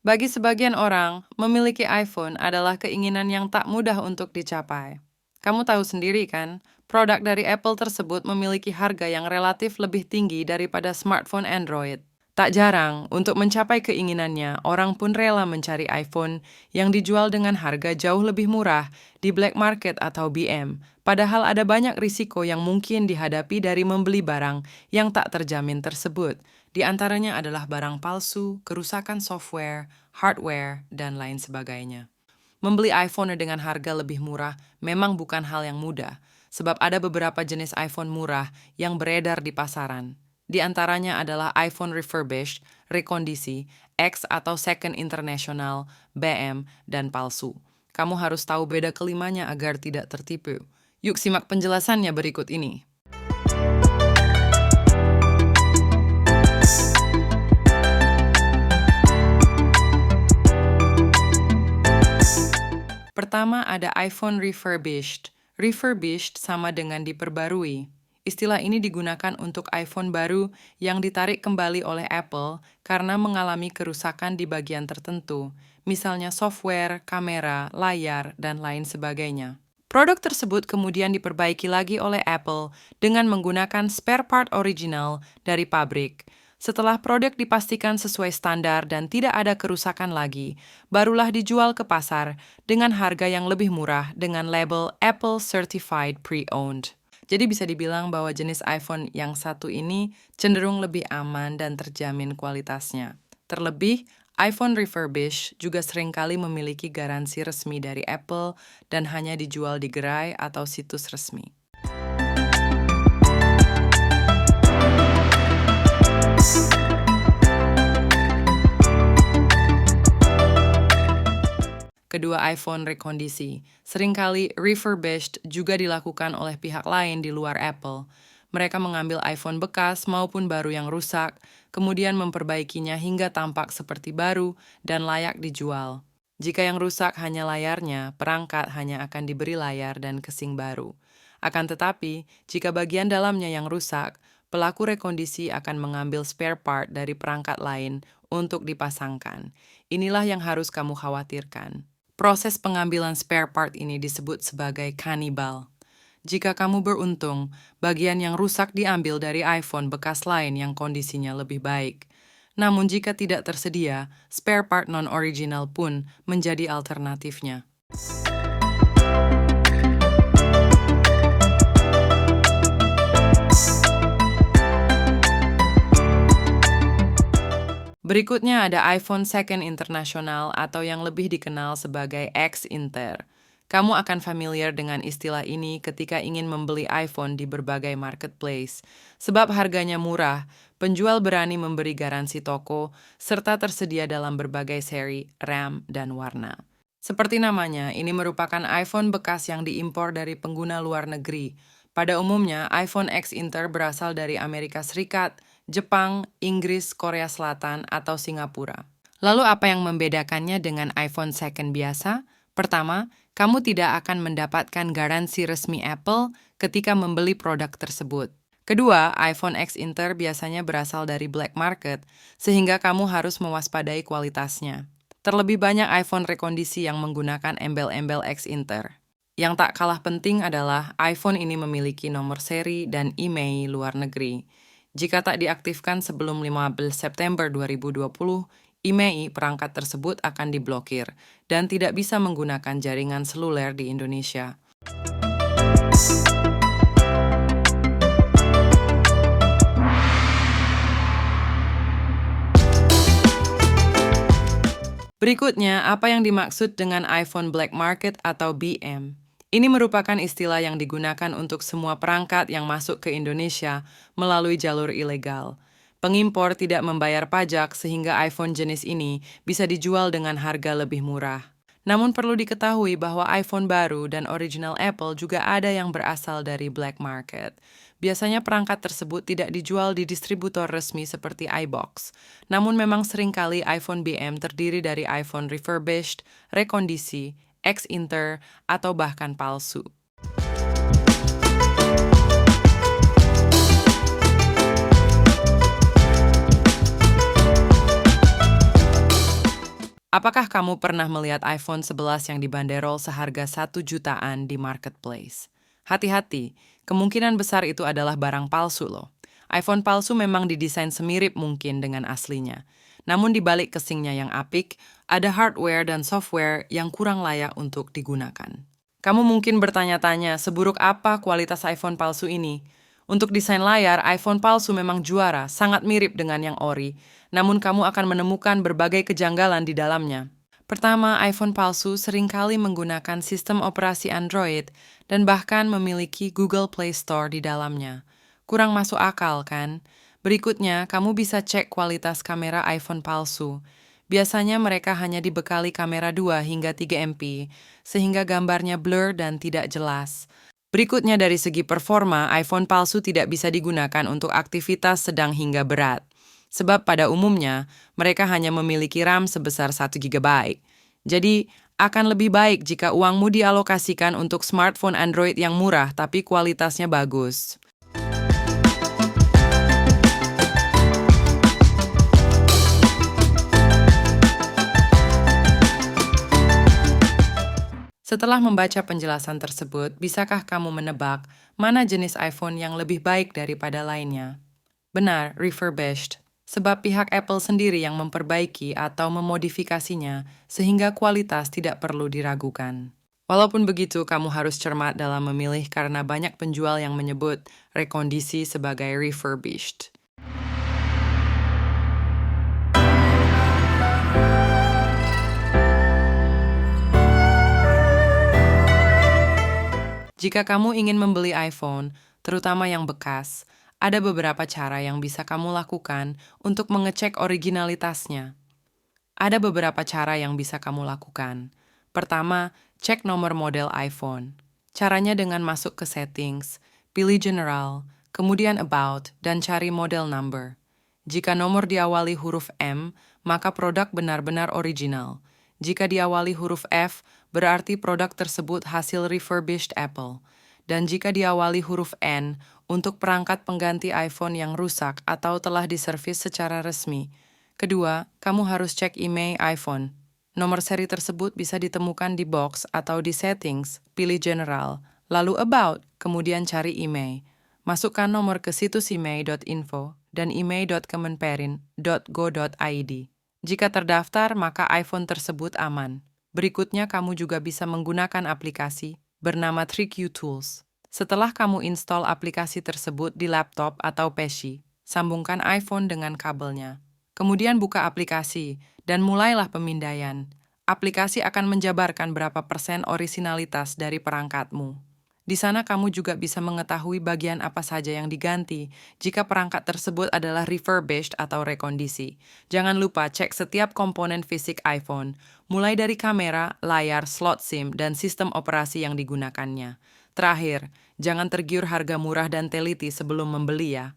Bagi sebagian orang, memiliki iPhone adalah keinginan yang tak mudah untuk dicapai. Kamu tahu sendiri kan, produk dari Apple tersebut memiliki harga yang relatif lebih tinggi daripada smartphone Android. Tak jarang, untuk mencapai keinginannya, orang pun rela mencari iPhone yang dijual dengan harga jauh lebih murah di black market atau BM. Padahal ada banyak risiko yang mungkin dihadapi dari membeli barang yang tak terjamin tersebut. Di antaranya adalah barang palsu, kerusakan software, hardware, dan lain sebagainya. Membeli iPhone dengan harga lebih murah memang bukan hal yang mudah, sebab ada beberapa jenis iPhone murah yang beredar di pasaran. Di antaranya adalah iPhone refurbished, rekondisi, X atau second international, BM, dan palsu. Kamu harus tahu beda kelimanya agar tidak tertipu. Yuk simak penjelasannya berikut ini. Pertama ada iPhone refurbished. Refurbished sama dengan diperbarui. Istilah ini digunakan untuk iPhone baru yang ditarik kembali oleh Apple karena mengalami kerusakan di bagian tertentu, misalnya software, kamera, layar, dan lain sebagainya. Produk tersebut kemudian diperbaiki lagi oleh Apple dengan menggunakan spare part original dari pabrik. Setelah produk dipastikan sesuai standar dan tidak ada kerusakan lagi, barulah dijual ke pasar dengan harga yang lebih murah dengan label Apple Certified Pre-Owned. Jadi bisa dibilang bahwa jenis iPhone yang satu ini cenderung lebih aman dan terjamin kualitasnya. Terlebih, iPhone refurbished juga seringkali memiliki garansi resmi dari Apple dan hanya dijual di gerai atau situs resmi. Kedua, iPhone rekondisi. Seringkali refurbished juga dilakukan oleh pihak lain di luar Apple. Mereka mengambil iPhone bekas maupun baru yang rusak, kemudian memperbaikinya hingga tampak seperti baru dan layak dijual. Jika yang rusak hanya layarnya, perangkat hanya akan diberi layar dan casing baru. Akan tetapi, jika bagian dalamnya yang rusak, pelaku rekondisi akan mengambil spare part dari perangkat lain untuk dipasangkan. Inilah yang harus kamu khawatirkan. Proses pengambilan spare part ini disebut sebagai kanibal. Jika kamu beruntung, bagian yang rusak diambil dari iPhone bekas lain yang kondisinya lebih baik. Namun jika tidak tersedia, spare part non-original pun menjadi alternatifnya. Berikutnya ada iPhone Second International atau yang lebih dikenal sebagai X Inter. Kamu akan familiar dengan istilah ini ketika ingin membeli iPhone di berbagai marketplace. Sebab harganya murah, penjual berani memberi garansi toko, serta tersedia dalam berbagai seri, RAM, dan warna. Seperti namanya, ini merupakan iPhone bekas yang diimpor dari pengguna luar negeri. Pada umumnya, iPhone X Inter berasal dari Amerika Serikat, Jepang, Inggris, Korea Selatan, atau Singapura. Lalu apa yang membedakannya dengan iPhone second biasa? Pertama, kamu tidak akan mendapatkan garansi resmi Apple ketika membeli produk tersebut. Kedua, iPhone X Inter biasanya berasal dari black market, sehingga kamu harus mewaspadai kualitasnya. Terlebih banyak iPhone rekondisi yang menggunakan embel-embel X Inter. Yang tak kalah penting adalah iPhone ini memiliki nomor seri dan IMEI luar negeri. Jika tak diaktifkan sebelum 15 September 2020, IMEI perangkat tersebut akan diblokir dan tidak bisa menggunakan jaringan seluler di Indonesia. Berikutnya, apa yang dimaksud dengan iPhone Black Market atau BM? Ini merupakan istilah yang digunakan untuk semua perangkat yang masuk ke Indonesia melalui jalur ilegal. Pengimpor tidak membayar pajak sehingga iPhone jenis ini bisa dijual dengan harga lebih murah. Namun perlu diketahui bahwa iPhone baru dan original Apple juga ada yang berasal dari black market. Biasanya perangkat tersebut tidak dijual di distributor resmi seperti iBox. Namun memang seringkali iPhone BM terdiri dari iPhone refurbished, rekondisi, X Inter, atau bahkan palsu. Apakah kamu pernah melihat iPhone 11 yang dibanderol seharga 1 jutaan di marketplace? Hati-hati, kemungkinan besar itu adalah barang palsu loh. iPhone palsu memang didesain semirip mungkin dengan aslinya. Namun di balik casingnya yang apik, ada hardware dan software yang kurang layak untuk digunakan. Kamu mungkin bertanya-tanya, seburuk apa kualitas iPhone palsu ini? Untuk desain layar, iPhone palsu memang juara, sangat mirip dengan yang ori, namun kamu akan menemukan berbagai kejanggalan di dalamnya. Pertama, iPhone palsu seringkali menggunakan sistem operasi Android dan bahkan memiliki Google Play Store di dalamnya. Kurang masuk akal, kan? Berikutnya, kamu bisa cek kualitas kamera iPhone palsu. Biasanya mereka hanya dibekali kamera 2 hingga 3 MP, sehingga gambarnya blur dan tidak jelas. Berikutnya dari segi performa, iPhone palsu tidak bisa digunakan untuk aktivitas sedang hingga berat. Sebab pada umumnya, mereka hanya memiliki RAM sebesar 1 GB. Jadi, akan lebih baik jika uangmu dialokasikan untuk smartphone Android yang murah tapi kualitasnya bagus. Setelah membaca penjelasan tersebut, bisakah kamu menebak mana jenis iPhone yang lebih baik daripada lainnya? Benar, refurbished. Sebab pihak Apple sendiri yang memperbaiki atau memodifikasinya sehingga kualitas tidak perlu diragukan. Walaupun begitu, kamu harus cermat dalam memilih karena banyak penjual yang menyebut rekondisi sebagai refurbished. Jika kamu ingin membeli iPhone, terutama yang bekas, ada beberapa cara yang bisa kamu lakukan untuk mengecek originalitasnya. Ada beberapa cara yang bisa kamu lakukan. Pertama, cek nomor model iPhone. Caranya dengan masuk ke settings, pilih general, kemudian about, dan cari model number. Jika nomor diawali huruf M, maka produk benar-benar original. Jika diawali huruf F, berarti produk tersebut hasil refurbished Apple. Dan jika diawali huruf N, untuk perangkat pengganti iPhone yang rusak atau telah diservis secara resmi. Kedua, kamu harus cek IMEI iPhone. Nomor seri tersebut bisa ditemukan di box atau di settings, pilih general, lalu about, kemudian cari IMEI. Masukkan nomor ke situs imei.info dan imei.kemenperin.go.id. Jika terdaftar, maka iPhone tersebut aman. Berikutnya, kamu juga bisa menggunakan aplikasi bernama TrickU Tools. Setelah kamu install aplikasi tersebut di laptop atau PC, sambungkan iPhone dengan kabelnya. Kemudian buka aplikasi, dan mulailah pemindaian. Aplikasi akan menjabarkan berapa persen orisinalitas dari perangkatmu. Di sana kamu juga bisa mengetahui bagian apa saja yang diganti jika perangkat tersebut adalah refurbished atau rekondisi. Jangan lupa cek setiap komponen fisik iPhone, mulai dari kamera, layar, slot SIM, dan sistem operasi yang digunakannya. Terakhir, jangan tergiur harga murah dan teliti sebelum membeli ya.